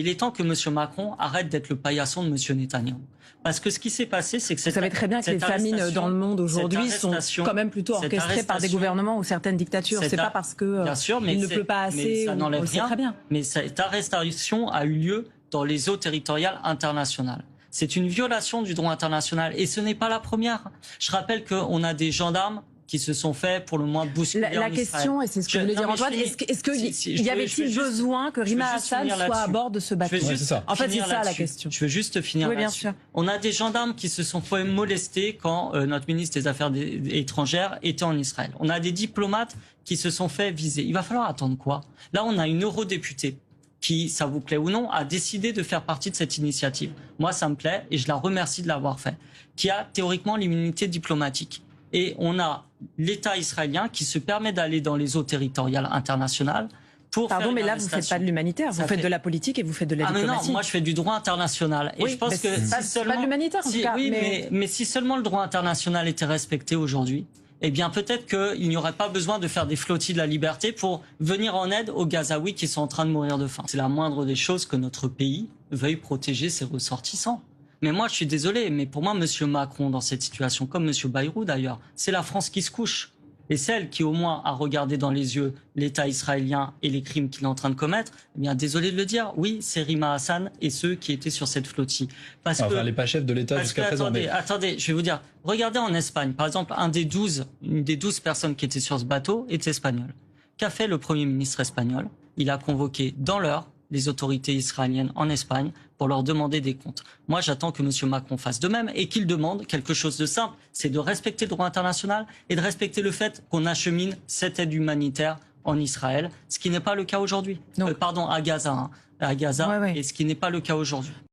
Il est temps que M. Macron arrête d'être le paillasson de M. Netanyahou. Parce que ce qui s'est passé, c'est que vous savez très bien que les famines dans le monde aujourd'hui sont quand même plutôt orchestrées par des gouvernements ou certaines dictatures. C'est pas parce que il ne pleut pas assez, ça n'enlève rien. Très bien. Mais cette arrestation a eu lieu dans les eaux territoriales internationales. C'est une violation du droit international et ce n'est pas la première. Je rappelle qu'on a des gendarmes qui se sont fait pour le moins bousculer La question, et c'est ce que je voulais dire Antoine, est-ce qu'il y avait-il besoin que Rima Hassan soit à bord de ce bateau? En fait, c'est ça la question. Je veux juste finir là-dessus. On a des gendarmes qui se sont fait molester quand notre ministre des Affaires étrangères était en Israël. On a des diplomates qui se sont fait viser. Il va falloir attendre quoi? Là, on a une eurodéputée qui, ça vous plaît ou non, a décidé de faire partie de cette initiative. Moi, ça me plaît et je la remercie de l'avoir fait. Qui a théoriquement l'immunité diplomatique. Et on a l'État israélien qui se permet d'aller dans les eaux territoriales internationales pour Pardon, mais là, vous ne faites pas de l'humanitaire, vous faites de la politique et vous faites de la diplomatie. Mais non, moi je fais du droit international. Et oui, je pense que si seulement... pas de l'humanitaire en tout cas. Oui, mais si seulement le droit international était respecté aujourd'hui, eh bien peut-être qu'il n'y aurait pas besoin de faire des flottilles de la liberté pour venir en aide aux Gazaouis qui sont en train de mourir de faim. C'est la moindre des choses que notre pays veuille protéger ses ressortissants. Mais moi, je suis désolé, mais pour moi, M. Macron, dans cette situation, comme M. Bayrou d'ailleurs, c'est la France qui se couche. Et celle qui, au moins, a regardé dans les yeux l'État israélien et les crimes qu'il est en train de commettre, eh bien, désolé de le dire, oui, c'est Rima Hassan et ceux qui étaient sur cette flottille. Enfin, elle n'est pas chef de l'État jusqu'à présent. Attendez, je vais vous dire. Regardez en Espagne, par exemple, une des 12 personnes qui étaient sur ce bateau est espagnole. Qu'a fait le Premier ministre espagnol? Il a convoqué dans l'heure les autorités israéliennes en Espagne pour leur demander des comptes. Moi, j'attends que M. Macron fasse de même et qu'il demande quelque chose de simple, c'est de respecter le droit international et de respecter le fait qu'on achemine cette aide humanitaire en Israël, ce qui n'est pas le cas aujourd'hui. Pardon, à Gaza, et ce qui n'est pas le cas aujourd'hui.